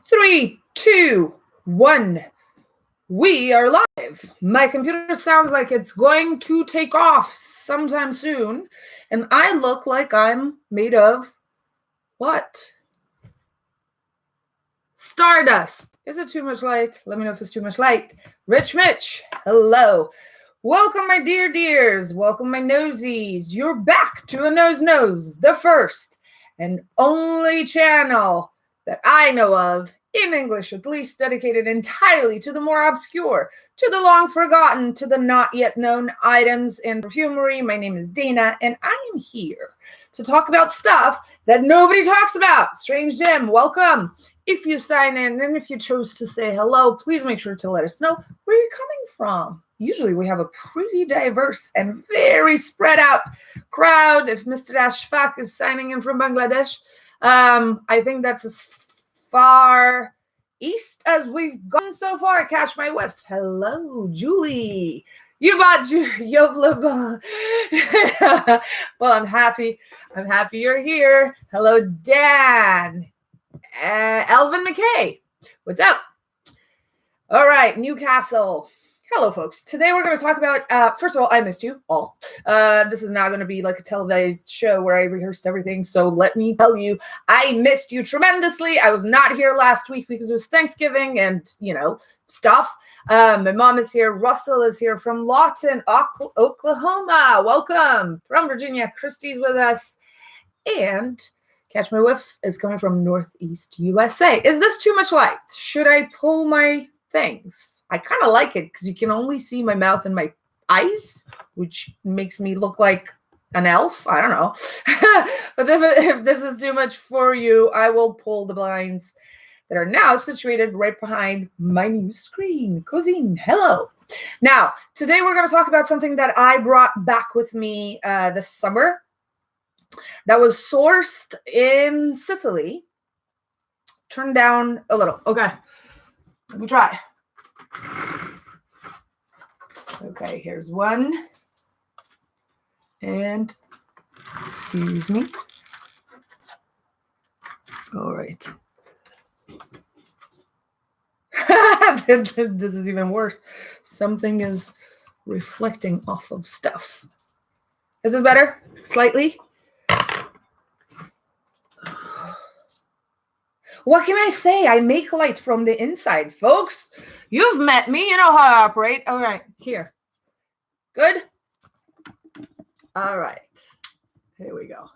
3, 2, 1. We are live. My computer sounds like it's going to take off sometime soon, and I look like I'm made of what? Stardust. Is it too much light? Let me know if it's too much light. Rich Mitch, hello. Welcome, my dear dears. Welcome, my nosies. You're back to A Nose, the first and only channel that I know of, in English at least, dedicated entirely to the more obscure, to the long forgotten, to the not yet known items in perfumery. My name is Dana, and I am here to talk about stuff that nobody talks about. Strange Jim, welcome. If you sign in and if you chose to say hello, please make sure to let us know where you're coming from. Usually we have a pretty diverse and very spread out crowd. If Mr. Ashfaq is signing in from Bangladesh, I think that's as far east as we've gone so far. Catch my whiff. Hello, Julie. You bought Yobla. Well, I'm happy. I'm happy you're here. Hello, Dan. Elvin McKay. What's up? All right, Newcastle. Hello, folks. Today we're going to talk about, first of all, I missed you all. This is not going to be like a televised show where I rehearsed everything. So let me tell you, I missed you tremendously. I was not here last week because it was Thanksgiving and, you know, stuff. My mom is here. Russell is here from Lawton, Oklahoma. Welcome. From Virginia, Christy's with us. And Catch My Whiff is coming from Northeast USA. Is this too much light? Should I pull my things? I kind of like it because you can only see my mouth and my eyes, which makes me look like an elf. I don't know. But if this is too much for you, I will pull the blinds that are now situated right behind my new screen. Cousine, hello. Now, today we're going to talk about something that I brought back with me this summer that was sourced in Sicily. Turn down a little. Okay. Let me try. Okay, here's one. And, excuse me. All right. This is even worse. Something is reflecting off of stuff. Is this better? Slightly? What can I say? I make light from the inside, folks. You've met me. You know how I operate. All right, here. Good? All right. Here we go.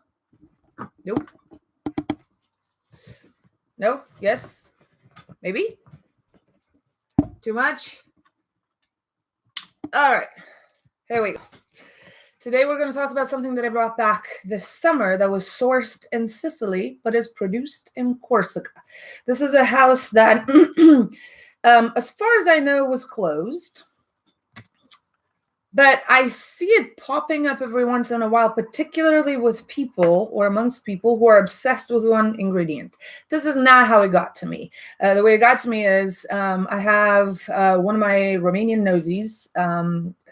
Nope. No? Yes? Maybe? Too much? All right. Here we go. Today we're going to talk about something that I brought back this summer that was sourced in Sicily, but is produced in Corsica. This is a house that, as far as I know, was closed. But I see it popping up every once in a while, particularly with people or amongst people who are obsessed with one ingredient. This is not how it got to me. The way it got to me is I have one of my Romanian nosies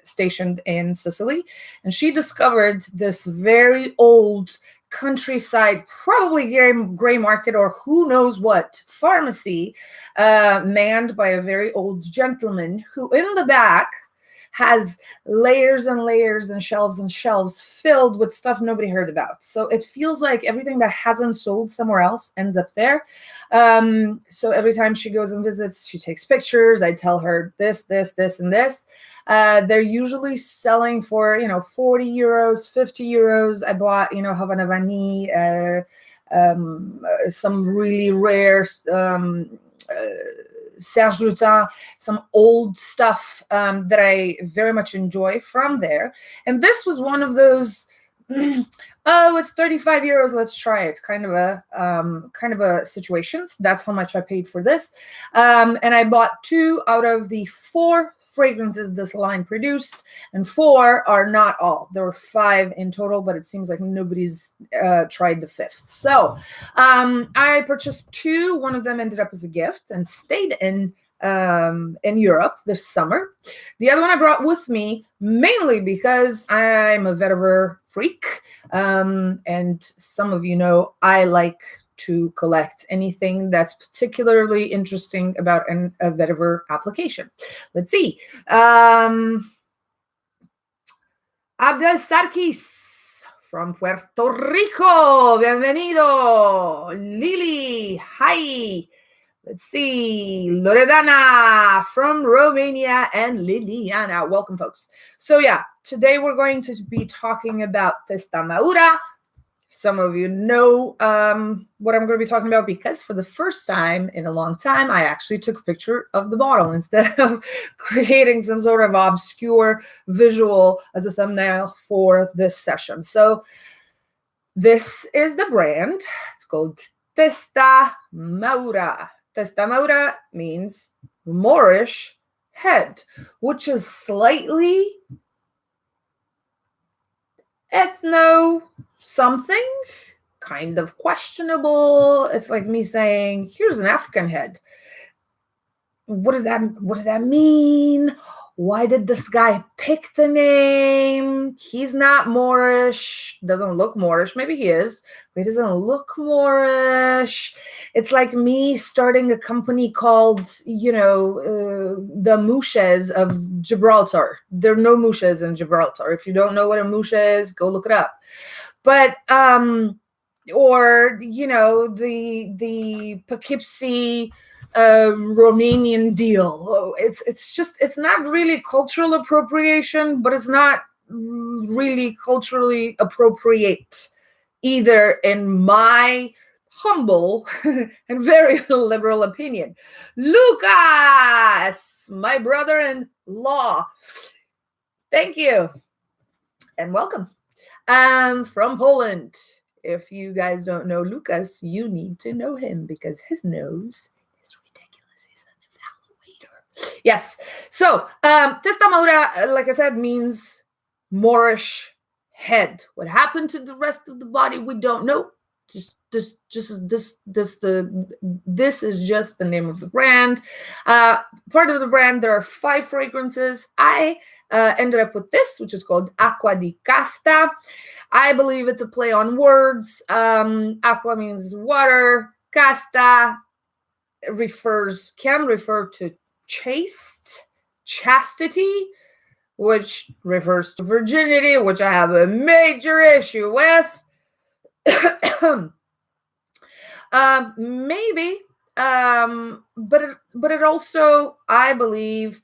stationed in Sicily, and she discovered this very old countryside, probably gray market or who knows what pharmacy, manned by a very old gentleman who in the back has layers and layers and shelves filled with stuff nobody heard about. So it feels like everything that hasn't sold somewhere else ends up there. So every time she goes and visits, she takes pictures. I tell her this, and this. They're usually selling for, 40 euros, 50 euros. I bought, Havana Vanille, some really rare Serge Lutin, some old stuff that I very much enjoy from there. And this was one of those, oh, it's 35 euros, let's try it, kind of a situations. That's how much I paid for this. And I bought 2 out of the 4 fragrances this line produced, and 4 are not all. There were 5 in total, but it seems like nobody's tried the 5th. So I purchased 2. One of them ended up as a gift and stayed in Europe this summer. The other one I brought with me mainly because I'm a vetiver freak, and some of you know I like to collect anything that's particularly interesting about a vetiver application. Let's see. Abdel Sarkis from Puerto Rico. Bienvenido. Lily. Hi. Let's see. Loredana from Romania and Liliana. Welcome, folks. So yeah, today we're going to be talking about Testa Madura. Some of you know what I'm going to be talking about because for the first time in a long time, I actually took a picture of the bottle instead of creating some sort of obscure visual as a thumbnail for this session. So this is the brand. It's called Testa Madura. Testa Madura means Moorish head, which is slightly ethno something, kind of questionable. It's like me saying, here's an African head. What does that mean? Why did this guy pick the name? He's not Moorish, doesn't look Moorish. Maybe he is, but he doesn't look Moorish. It's like me starting a company called, the Mouches of Gibraltar. There are no Mouches in Gibraltar. If you don't know what a Mouche is, go look it up. But, or, the Poughkeepsie Romanian deal. It's not really cultural appropriation, but it's not really culturally appropriate either, in my humble and very liberal opinion. Lucas, my brother-in-law, thank you and welcome. From Poland. If you guys don't know Lucas, you need to know him because his nose is ridiculous. He's an evaluator. Yes. So, Testa Madura, like I said, means Moorish head. What happened to the rest of the body, we don't know. This is just the name of the brand. Part of the brand, there are 5 fragrances. I ended up with this, which is called Aqua di Casta. I believe it's a play on words. Aqua means water. Casta can refer to chastity, which refers to virginity, which I have a major issue with. Maybe, but it also, I believe,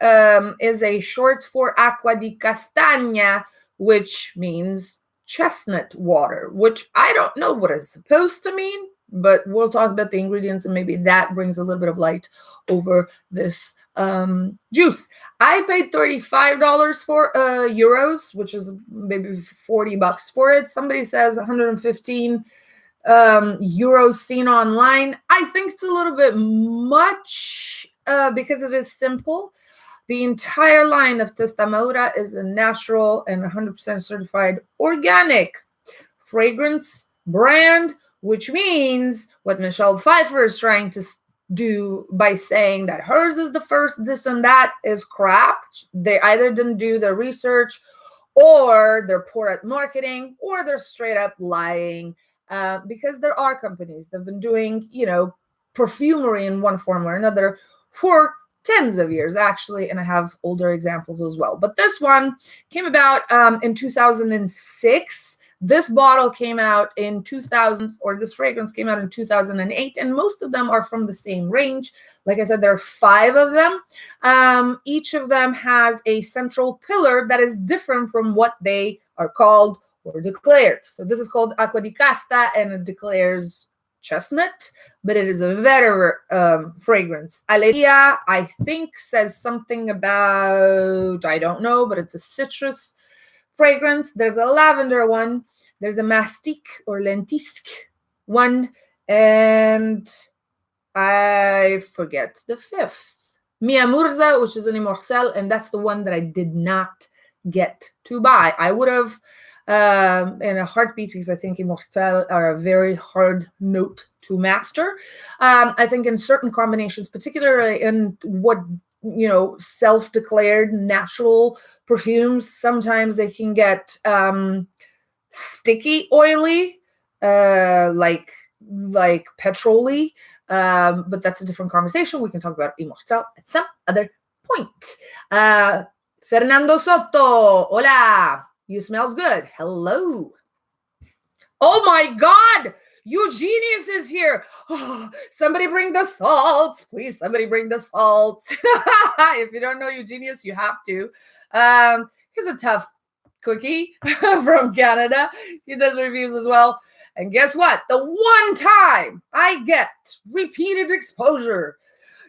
is a short for Aqua di Castagna, which means chestnut water, which I don't know what it's supposed to mean, but we'll talk about the ingredients and maybe that brings a little bit of light over this juice. I paid $35 for euros, which is maybe $40 for it. Somebody says 115 euros seen online. I think it's a little bit much because it is simple. The entire line of Testa Madura is a natural and 100% certified organic fragrance brand, which means what Michelle Pfeiffer is trying to do by saying that hers is the first, this and that is crap. They either didn't do the research, or they're poor at marketing, or they're straight up lying. Because there are companies that have been doing, perfumery in one form or another for tens of years, actually, and I have older examples as well. But this one came about in 2006. This bottle came out in 2000, or this fragrance came out in 2008, and most of them are from the same range. Like I said, there are 5 of them. Each of them has a central pillar that is different from what they are called or declared. So this is called Aqua di Casta, and it declares chestnut, but it is a vetiver fragrance. Alegria, I think, says something about, I don't know, but it's a citrus fragrance. There's a lavender one. There's a mastic or lentisque one, and I forget the 5th. Mia Murza, which is an Immortelle, and that's the one that I did not get to buy. I would have in a heartbeat, because I think Immortelle are a very hard note to master. I think in certain combinations, particularly in what, self-declared natural perfumes, sometimes they can get sticky, oily, like like petrol-y, but that's a different conversation. We can talk about Immortal at some other point. Fernando Soto, hola, you smells good. Hello. Oh my God, Eugenius is here. Oh, somebody bring the salts, please. Somebody bring the salts. If you don't know Eugenius, you have to. He's a tough cookie from Canada. He does reviews as well. And guess what? The one time I get repeated exposure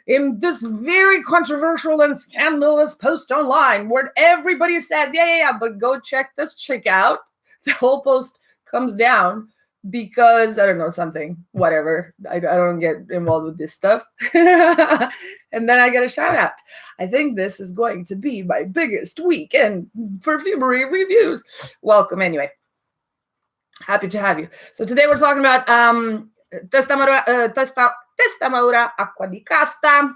in this very controversial and scandalous post online where everybody says, yeah, but go check this chick out. The whole post comes down because, I don't know, something, whatever. I don't get involved with this stuff. And then I get a shout out. I think this is going to be my biggest week in perfumery reviews. Welcome anyway. Happy to have you. So today we're talking about Testa Madura Aqua di Casta,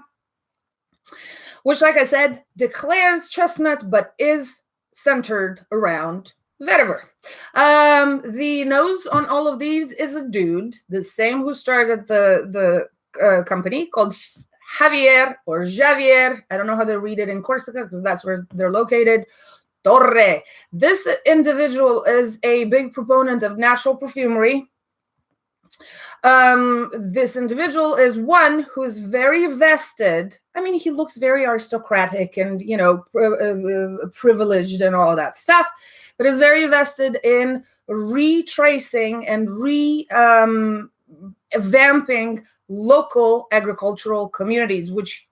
which, like I said, declares chestnut but is centered around vetiver. The nose on all of these is a dude, the same who started the company, called Javier or Javier. I don't know how to read it in Corsica because that's where they're located. Torre. This individual is a big proponent of natural perfumery. This individual is one who's very vested. I mean, he looks very aristocratic and, you know, privileged and all that stuff, but is very vested in retracing and revamping local agricultural communities, which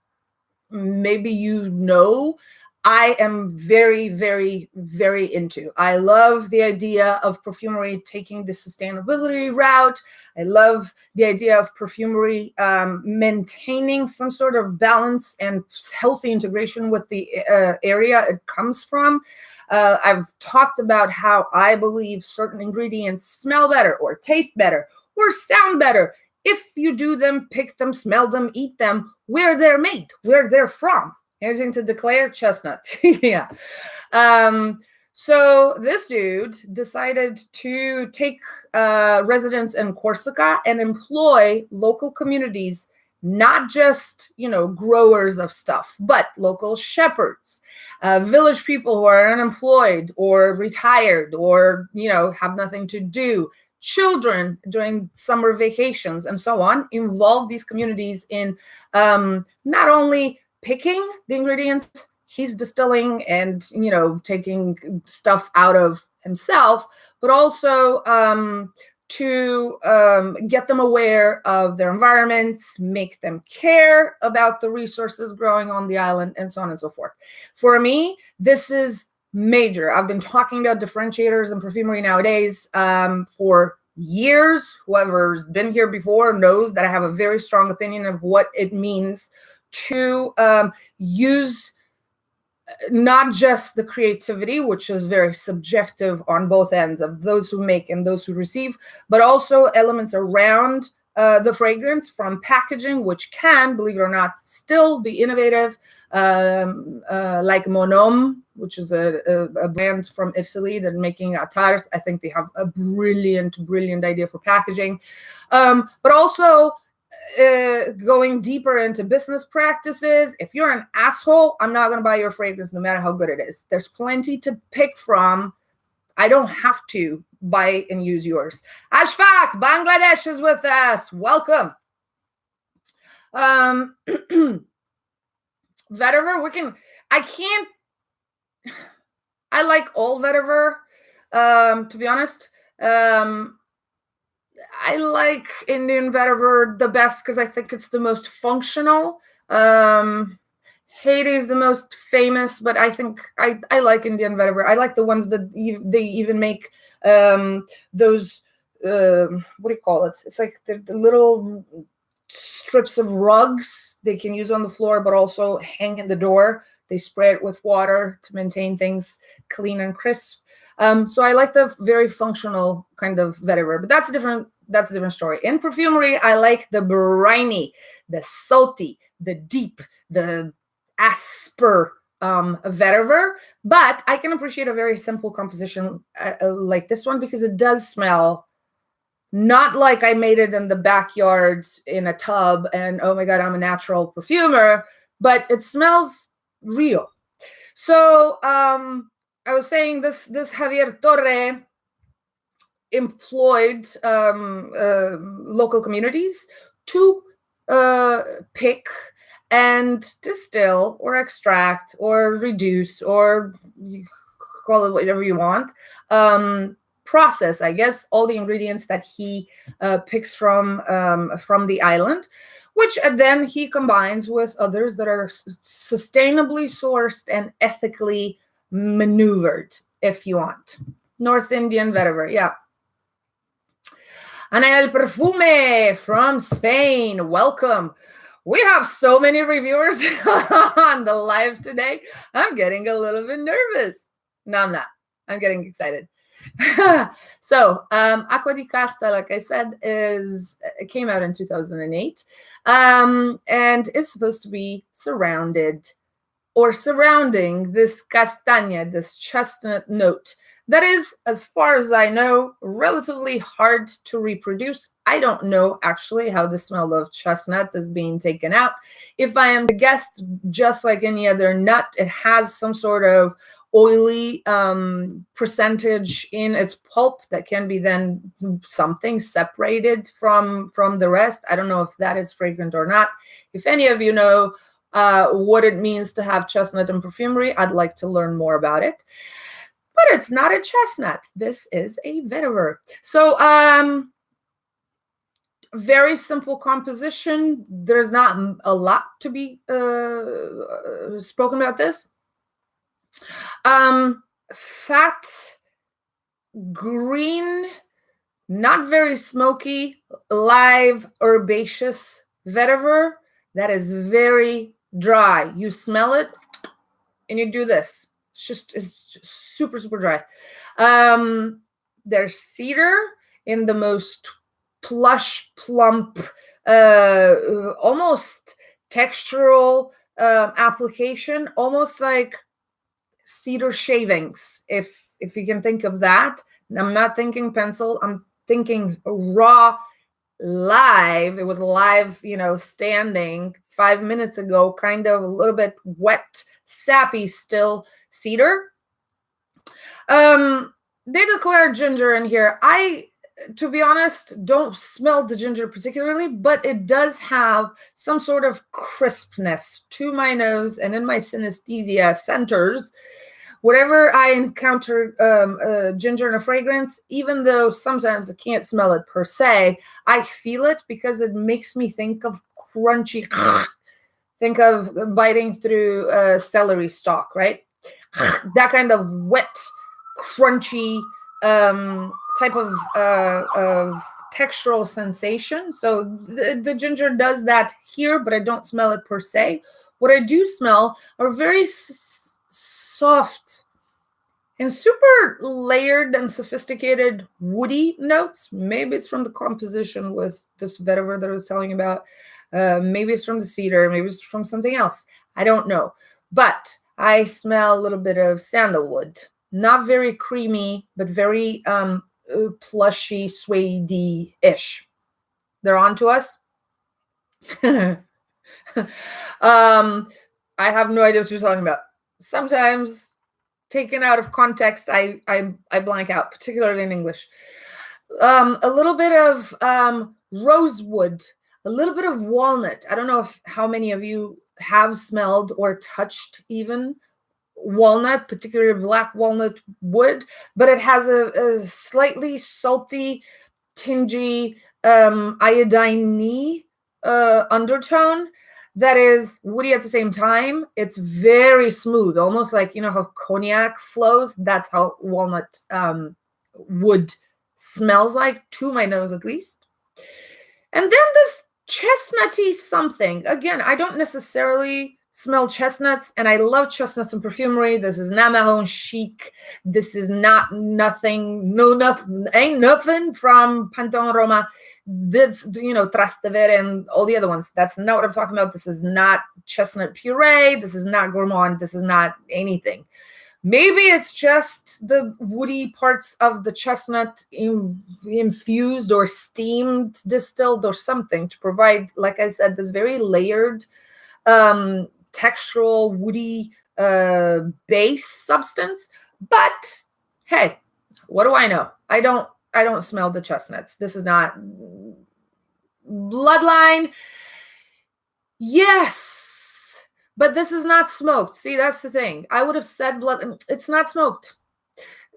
maybe you know I am very, very, very into. I love the idea of perfumery taking the sustainability route. I love the idea of perfumery maintaining some sort of balance and healthy integration with the area it comes from. I've talked about how I believe certain ingredients smell better or taste better or sound better if you do them, pick them, smell them, eat them, where they're made, where they're from. Anything to declare? Chestnut. Yeah. So this dude decided to take residence in Corsica and employ local communities, not just, you know, growers of stuff, but local shepherds, village people who are unemployed or retired or, you know, have nothing to do, children during summer vacations and so on. Involve these communities in not only picking the ingredients he's distilling and, you know, taking stuff out of himself, but also to get them aware of their environments, make them care about the resources growing on the island, and so on and so forth. For me, this is major. I've been talking about differentiators in perfumery nowadays for years. Whoever's been here before knows that I have a very strong opinion of what it means to use not just the creativity, which is very subjective on both ends of those who make and those who receive, but also elements around the fragrance, from packaging, which can, believe it or not, still be innovative, like Monom, which is a brand from Italy that's making attars. I think they have a brilliant idea for packaging, but also going deeper into business practices. If you're an asshole, I'm not going to buy your fragrance no matter how good it is. There's plenty to pick from. I don't have to buy and use yours. Ashfaq, Bangladesh is with us. Welcome. Vetiver, I like all vetiver, to be honest. I like Indian vetiver the best because I think it's the most functional. Haiti is the most famous, but I think I like Indian vetiver. I like the ones that they even make those, what do you call it? It's like the little strips of rugs they can use on the floor, but also hang in the door. They spray it with water to maintain things clean and crisp. So I like the very functional kind of vetiver, but that's a different story. In perfumery, I like the briny, the salty, the deep, the asper vetiver, but I can appreciate a very simple composition like this one because it does smell Not like I made it in the backyard in a tub and, oh my God, I'm a natural perfumer, but it smells real. So I was saying this Javier Torre employed local communities to pick and distill or extract or reduce, or you call it whatever you want, process, I guess, all the ingredients that he picks from the island, which then he combines with others that are sustainably sourced and ethically maneuvered, if you want. North Indian vetiver, yeah. Ana el Perfume from Spain, welcome. We have so many reviewers on the live today. I'm getting a little bit nervous. No, I'm not. I'm getting excited. So, Aqua di Casta, like I said, it came out in 2008, and is supposed to be surrounding this castaña, this chestnut note. That is, as far as I know, relatively hard to reproduce. I don't know actually how the smell of chestnut is being taken out. If I am to guess, just like any other nut, it has some sort of oily percentage in its pulp that can be then something separated from the rest. I don't know if that is fragrant or not. If any of you know what it means to have chestnut in perfumery, I'd like to learn more about it. But it's not a chestnut. This is a vetiver. So very simple composition. There's not a lot to be spoken about this. Fat, green, not very smoky, live, herbaceous vetiver that is very dry. You smell it and you do this. It's just super, super dry. There's cedar in the most plush, plump, almost textural application, almost like cedar shavings, if you can think of that. I'm not thinking pencil. I'm thinking raw, live. It was live, standing 5 minutes ago, kind of a little bit wet, sappy still cedar. They declare ginger in here. I, to be honest, don't smell the ginger particularly, but it does have some sort of crispness to my nose and in my synesthesia centers. Whenever I encounter ginger in a fragrance, even though sometimes I can't smell it per se, I feel it because it makes me think of crunchy. Think of biting through a celery stalk, right? That kind of wet, crunchy type of textural sensation. So the ginger does that here, but I don't smell it per se. What I do smell are very soft and super layered and sophisticated woody notes. Maybe it's from the composition with this vetiver that I was telling you about. Maybe it's from the cedar. Maybe it's from something else. I don't know. But I smell a little bit of sandalwood. Not very creamy, but very plushy, suede-ish. They're on to us. I have no idea what you're talking about. Sometimes, taken out of context, I blank out, particularly in English. A little bit of rosewood, a little bit of walnut. I don't know how many of you have smelled or touched even walnut, particularly black walnut wood, but it has a slightly salty, tingy, iodine-y undertone that is woody at the same time. It's very smooth, almost like, how cognac flows. That's how walnut wood smells like, to my nose at least. And then this chestnutty something. Again, I don't necessarily smell chestnuts, and I love chestnuts in perfumery. This is not marron chic. This is nothing ain't nothing from Pantone Roma. This, Trastevere and all the other ones. That's not what I'm talking about. This is not chestnut puree. This is not gourmand. This is not anything. Maybe it's just the woody parts of the chestnut infused or steamed, distilled or something to provide, like I said, this very layered textural woody base substance. But hey, what do I know? I don't smell the chestnuts. This is not bloodline. Yes, but this is not smoked. See, that's the thing. I would have said blood. It's not smoked.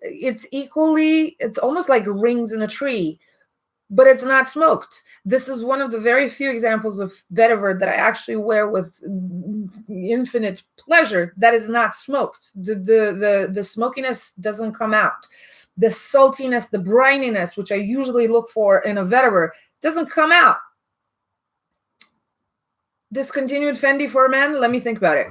It's almost like rings in a tree, but it's not smoked. This is one of the very few examples of vetiver that I actually wear with infinite pleasure that is not smoked. The smokiness doesn't come out. The saltiness, the brininess, which I usually look for in a vetiver, doesn't come out. Discontinued Fendi for men. Let me think about it.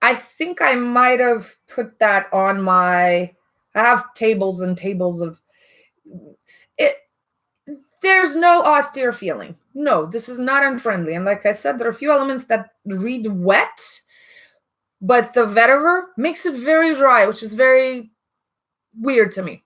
I think I might have put that on my. I have tables and tables of it. There's no austere feeling. No, this is not unfriendly. And like I said, there are a few elements that read wet, but the vetiver makes it very dry, which is very weird to me.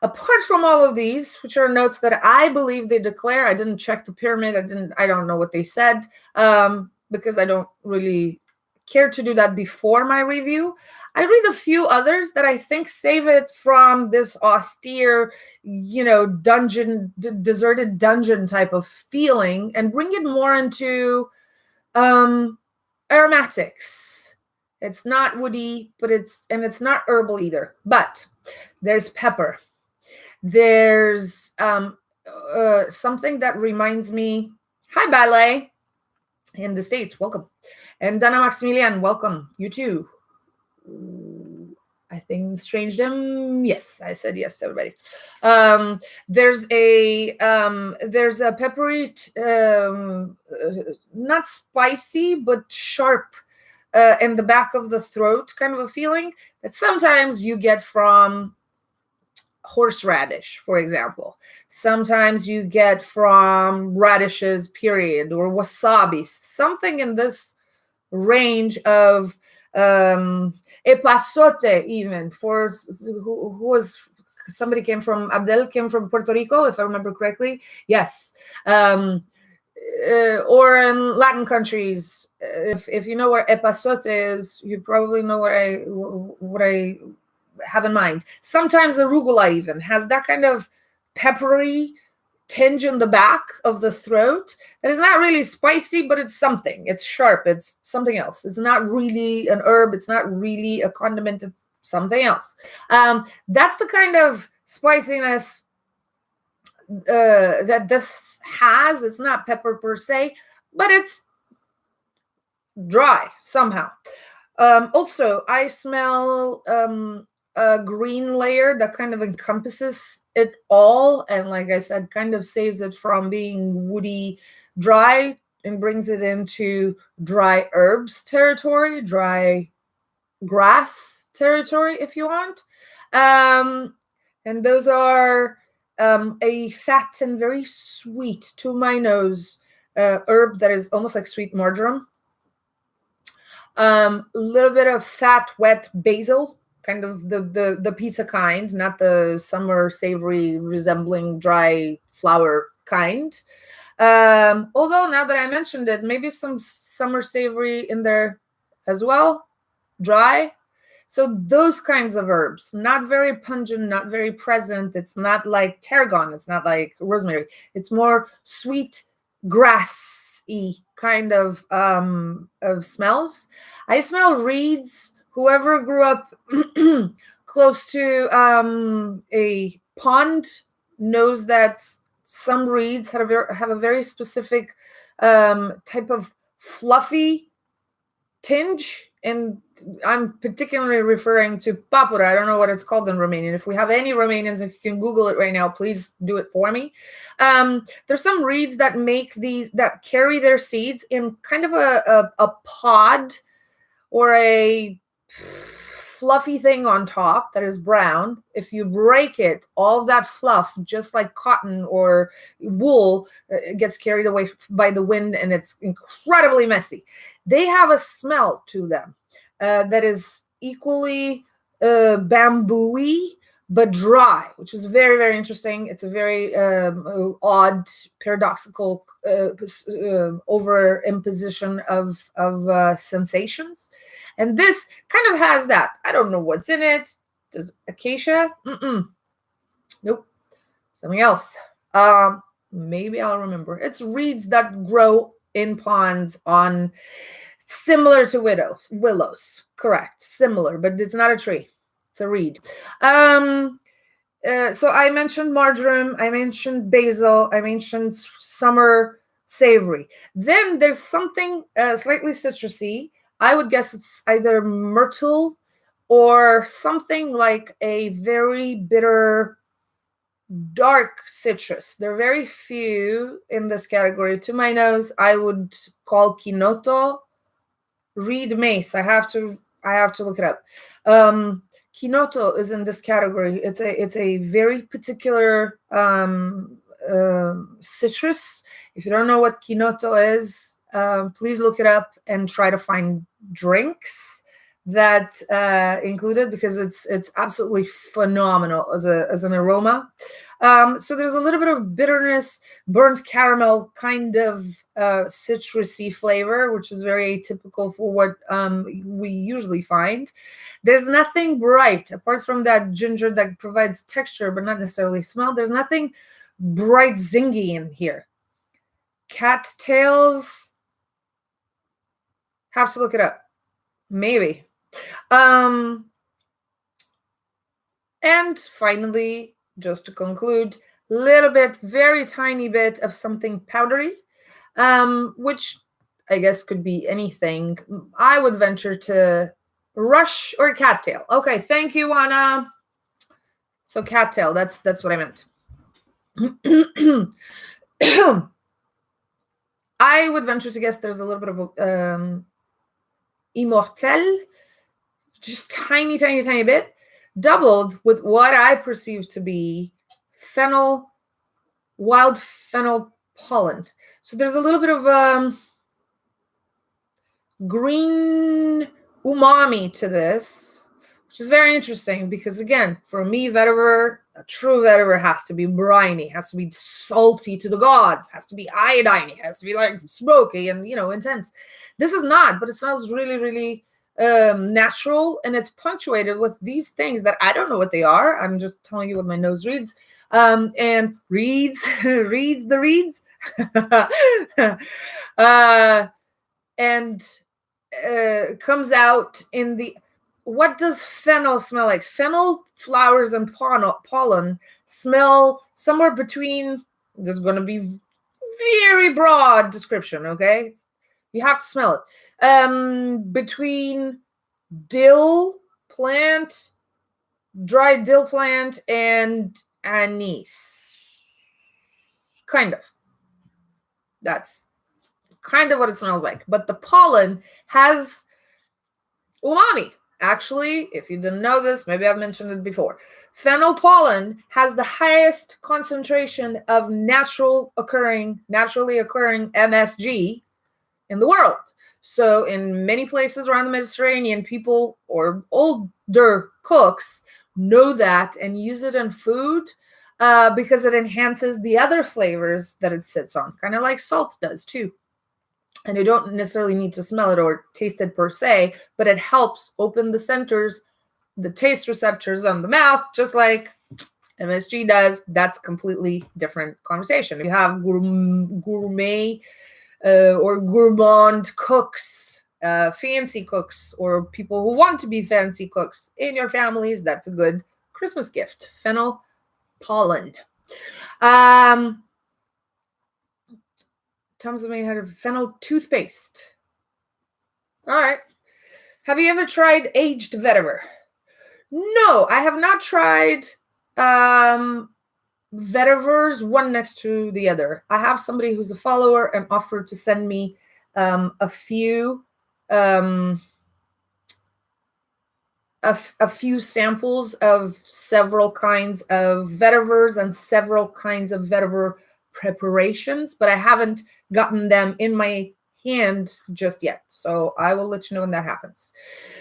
Apart from all of these, which are notes that I believe they declare, I didn't check the pyramid. I don't know what they said because I don't really care to do that before my review. I read a few others that I think save it from this austere, dungeon, deserted dungeon type of feeling and bring it more into aromatics. It's not woody, but it's not herbal either. But there's pepper. There's something that reminds me. Hi, Ballet in the States. Welcome. And Dana Maximilian, welcome. You too. I think Strange Them. Yes, I said yes to everybody. There's a peppery, not spicy, but sharp in the back of the throat kind of a feeling that sometimes you get from horseradish, for example. Sometimes you get from radishes, period, or wasabi, something in this range of epazote, even for who was somebody Abdel came from Puerto Rico, if I remember correctly. Yes. Or in Latin countries, if you know where epazote is, you probably know what I have in mind. Sometimes arugula even has that kind of peppery tinge in the back of the throat that is not really spicy, but it's something. It's sharp. It's something else. It's not really an herb. It's not really a condiment. It's something else. That's the kind of spiciness that this has. It's not pepper per se, but it's dry somehow. Also, I smell a green layer that kind of encompasses it all, and like I said, kind of saves it from being woody dry and brings it into dry herbs territory, dry grass territory, if you want. And those are a fat and very sweet, to my nose, herb that is almost like sweet marjoram. A little bit of fat, wet basil, kind of the pizza kind, not the summer savory resembling dry flour kind. Although now that I mentioned it, maybe some summer savory in there as well, dry. So those kinds of herbs, not very pungent, not very present. It's not like tarragon. It's not like rosemary. It's more sweet, grassy kind of smells. I smell reeds. Whoever grew up close to a pond knows that some reeds have a very specific type of fluffy tinge, and I'm particularly referring to papura. I don't know what it's called in Romanian. If we have any Romanians, if you can Google it right now, please do it for me. There's some reeds that that carry their seeds in kind of a pod or a fluffy thing on top that is brown. If you break it, all of that fluff, just like cotton or wool, gets carried away by the wind, and it's incredibly messy. They have a smell to them that is equally bamboo-y, but dry, which is very, very interesting. It's a very odd, paradoxical over-imposition of sensations. And this kind of has that. I don't know what's in it. Does acacia? Nope. Something else. Maybe I'll remember. It's reeds that grow in ponds on, similar to willows. Correct. Similar, but it's not a tree. It's a reed. So I mentioned marjoram. I mentioned basil. I mentioned summer savory. Then there's something slightly citrusy. I would guess it's either myrtle or something like a very bitter, dark citrus. There are very few in this category. To my nose, I would call quinoto, reed mace. I have to look it up. Quinoto is in this category. It's a very particular citrus. If you don't know what quinoto is, please look it up and try to find drinks that include it, because it's absolutely phenomenal as an aroma. So there's a little bit of bitterness, burnt caramel kind of citrusy flavor, which is very atypical for what we usually find. There's nothing bright apart from that ginger that provides texture but not necessarily smell. There's nothing bright zingy in here. Cattails, have to look it up. Maybe. And finally, just to conclude, little bit, very tiny bit of something powdery, which I guess could be anything. I would venture to rush or cattail. Okay, thank you, Anna. So cattail, that's what I meant. I would venture to guess there's a little bit of immortel, just tiny bit, doubled with what I perceive to be fennel, wild fennel pollen. So there's a little bit of green umami to this, which is very interesting because, again, for me, vetiver, a true vetiver has to be briny, has to be salty to the gods, has to be iodine, has to be like smoky and, intense. This is not, but it smells really, really natural, and it's punctuated with these things that I don't know what they are. I'm just telling you what my nose reads. And reads the reeds. And comes out in the, what does fennel smell like? Fennel flowers and pollen smell somewhere between, there's going to be very broad description, okay? You have to smell it. Between dill plant, dried dill plant, and anise. Kind of. That's kind of what it smells like. But the pollen has umami. Actually, if you didn't know this, maybe I've mentioned it before. Fennel pollen has the highest concentration of naturally occurring MSG in the world. So in many places around the Mediterranean, people or older cooks know that and use it in food because it enhances the other flavors that it sits on, kind of like salt does too. And you don't necessarily need to smell it or taste it per se, but it helps open the centers, the taste receptors on the mouth, just like MSG does. That's a completely different conversation. If you have gourmet or gourmand cooks, fancy cooks, or people who want to be fancy cooks in your families, that's a good Christmas gift. Fennel pollen. Tom's made out of fennel toothpaste. All right. Have you ever tried aged vetiver? No, I have not tried vetivers one next to the other. I have somebody who's a follower and offered to send me a few samples of several kinds of vetivers and several kinds of vetiver preparations, but I haven't gotten them in my hand just yet. So I will let you know when that happens.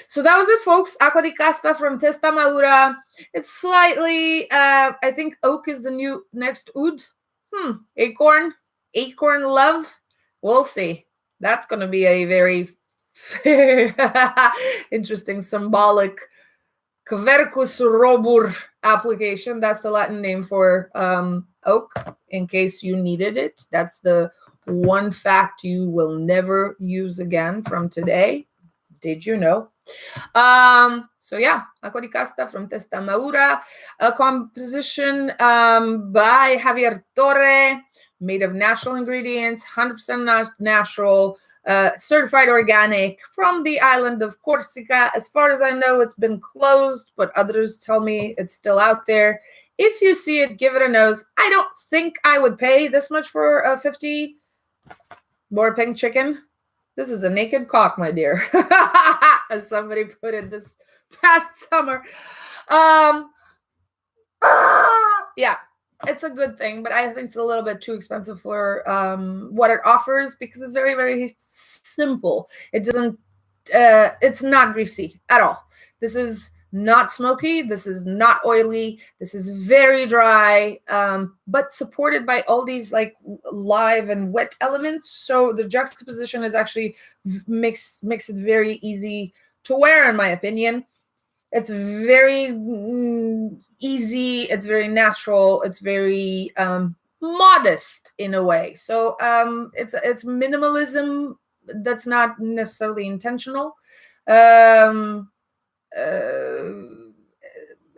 So that was it, folks. Aqua di Casta from Testa Madura. It's slightly, I think oak is the new next oud. Acorn love. We'll see. That's going to be a very interesting symbolic Quercus robur application. That's the Latin name for oak, in case you needed it. That's the one fact you will never use again from today. Did you know? So yeah, Aqua di Casta from Testa Madura, a composition by Javier Torre, made of natural ingredients, 100% natural, certified organic, from the island of Corsica. As far as I know, it's been closed, but others tell me it's still out there. If you see it, give it a nose. I don't think I would pay this much for a 50 more pink chicken. This is a naked cock, my dear, as somebody put it this past summer. Yeah, it's a good thing, but I think it's a little bit too expensive for what it offers, because it's very, very simple. It doesn't, it's not greasy at all. This is not smoky. This is not oily. This is very dry, but supported by all these like live and wet elements. So the juxtaposition is actually makes it very easy to wear, in my opinion. It's very easy. It's very natural. It's very modest in a way. So it's minimalism that's not necessarily intentional.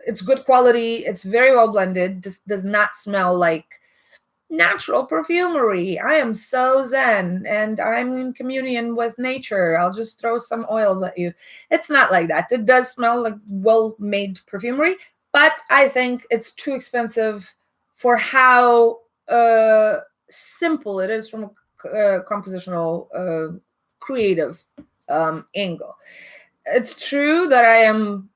It's good quality. It's very well blended. This does not smell like natural perfumery. I am so zen and I'm in communion with nature. I'll just throw some oils at you. It's not like that. It does smell like well-made perfumery, but I think it's too expensive for how simple it is from a compositional creative angle. It's true that I am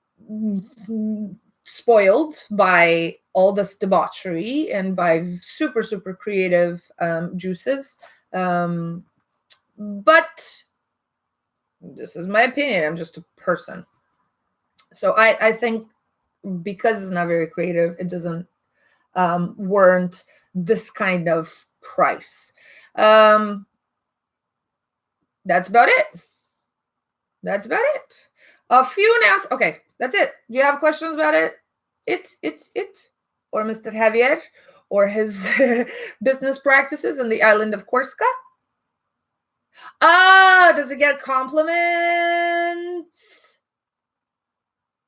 spoiled by all this debauchery and by super, super creative juices. But this is my opinion. I'm just a person. So I think because it's not very creative, it doesn't warrant this kind of price. That's about it. That's about it. A few announcements. Okay, that's it. Do you have questions about it? Or Mr. Javier, or his business practices in the island of Corsica? Does it get compliments?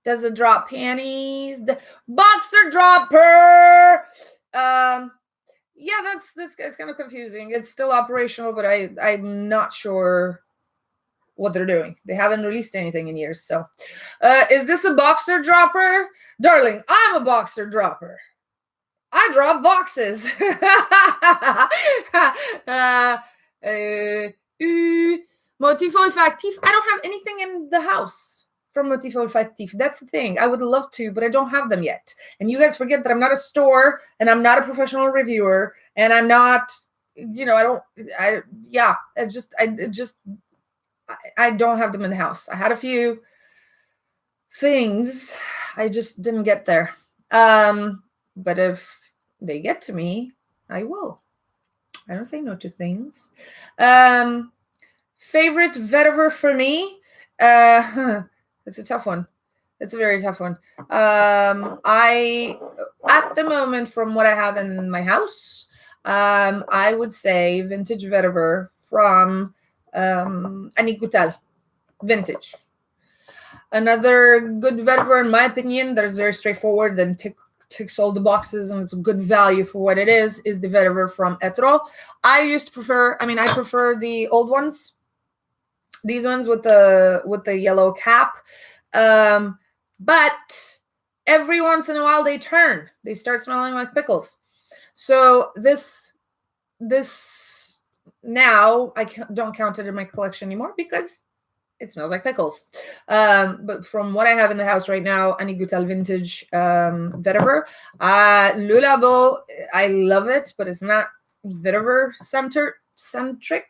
Does it drop panties? The boxer dropper. Yeah, that's it's kind of confusing. It's still operational, but I'm not sure what they're doing. They haven't released anything in years. So is this a boxer dropper? Darling, I'm a boxer dropper. I drop boxes. Motif olfactif. I don't have anything in the house from Motif olfactif. That's the thing. I would love to, but I don't have them yet. And you guys forget that I'm not a store and I'm not a professional reviewer and I'm not, I don't have them in the house. I had a few things. I just didn't get there. But if they get to me, I will. I don't say no to things. Favorite vetiver for me? It's a tough one. It's a very tough one. I, at the moment, from what I have in my house, I would say vintage vetiver from Anigutal vintage. Another good vetiver, in my opinion, that is very straightforward and ticks all the boxes and it's a good value for what it is the vetiver from Etro. I prefer the old ones, these ones with the yellow cap, but every once in a while they start smelling like pickles. So this now I don't count it in my collection anymore because it smells like pickles. But from what I have in the house right now, Anigutal vintage vetiver. Le Labo, I love it, but it's not vetiver centric.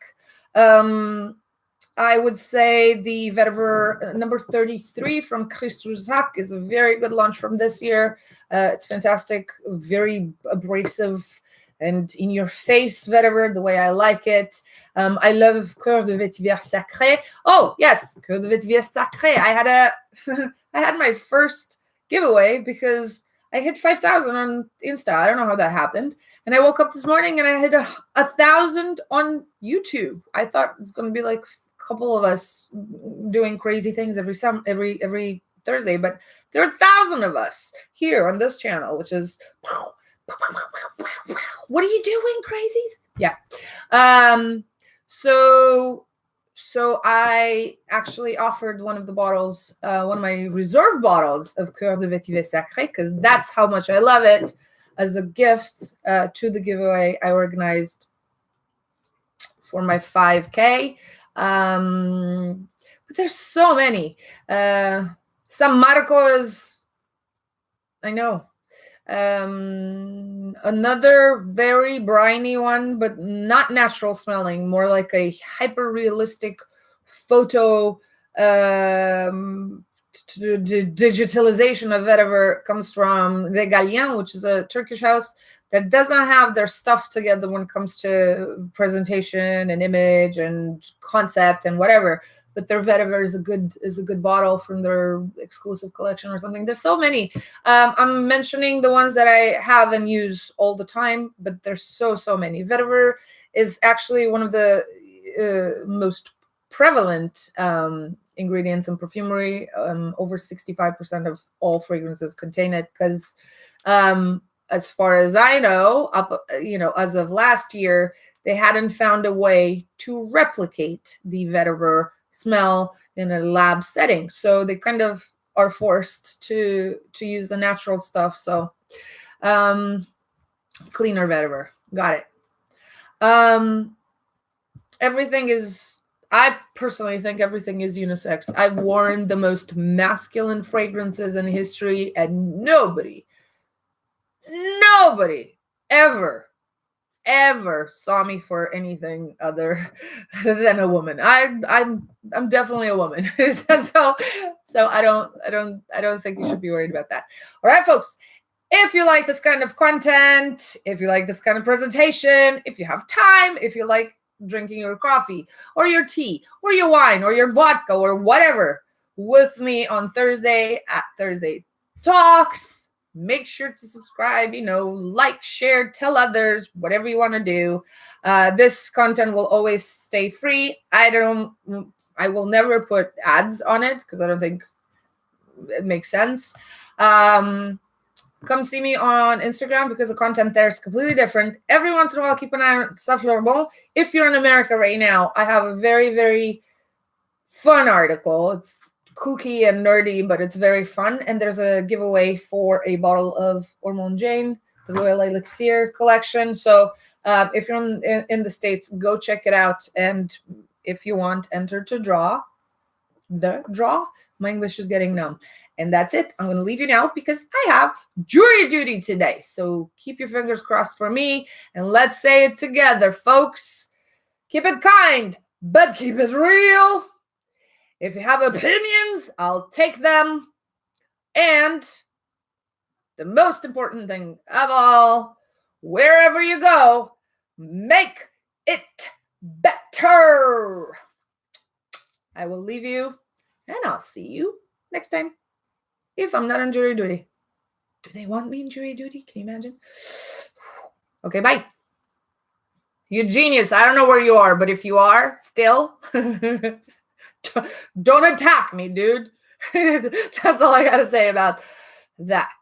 I would say the vetiver number 33 from Chris Ruzak is a very good launch from this year. It's fantastic, very abrasive and in your face vetiver, the way I like it. I love Coeur de Vetiver Sacré. Oh yes, Coeur de Vetiver Sacré. I had my first giveaway because I hit 5,000 on Insta. I don't know how that happened. And I woke up this morning and I hit 1,000 on YouTube. I thought it was going to be like a couple of us doing crazy things every Thursday, but there are 1,000 of us here on this channel, which is, what are you doing, crazies? Yeah. So I actually offered one of the bottles, one of my reserve bottles of Coeur de Vetiver Sacré, because that's how much I love it, as a gift to the giveaway I organized for my 5K. But there's so many. San Marcos, I know. Another very briny one, but not natural smelling, more like a hyper realistic photo digitalization of vetiver, comes from Regalien, which is a Turkish house that doesn't have their stuff together when it comes to presentation and image and concept and whatever. But their vetiver is a good bottle from their exclusive collection or something. There's so many. I'm mentioning the ones that I have and use all the time, but there's so many. Vetiver is actually one of the most prevalent ingredients in perfumery. Over 65% of all fragrances contain it, because as far as I know, as of last year, they hadn't found a way to replicate the vetiver smell in a lab setting, so they kind of are forced to use the natural stuff. So cleaner vetiver, got it. I personally think everything is unisex. I've worn the most masculine fragrances in history, and nobody ever saw me for anything other than a woman. I'm definitely a woman. so I don't think you should be worried about that. All right, folks. If you like this kind of content, if you like this kind of presentation, if you have time, if you like drinking your coffee or your tea or your wine or your vodka or whatever with me on Thursday at Thursday Talks, make sure to subscribe, like, share, tell others, whatever you want to do. This content will always stay free. I will never put ads on it because I don't think it makes sense. Come see me on Instagram because the content there is completely different. Every once in a while, keep an eye on Stuff Normal. If you're in America right now, I have a very, very fun article. It's kooky and nerdy, but it's very fun. And there's a giveaway for a bottle of Ormond Jane, the Royal Elixir collection. So if you're in the States, go check it out. And if you want, enter to draw. My English is getting numb. And that's it. I'm going to leave you now because I have jury duty today. So keep your fingers crossed for me. And let's say it together, folks. Keep it kind, but keep it real. If you have opinions, I'll take them. And the most important thing of all, wherever you go, make it better. I will leave you, and I'll see you next time. If I'm not on jury duty. Do they want me in jury duty? Can you imagine? Okay, bye. You genius. I don't know where you are, but if you are still, don't attack me, dude. That's all I got to say about that.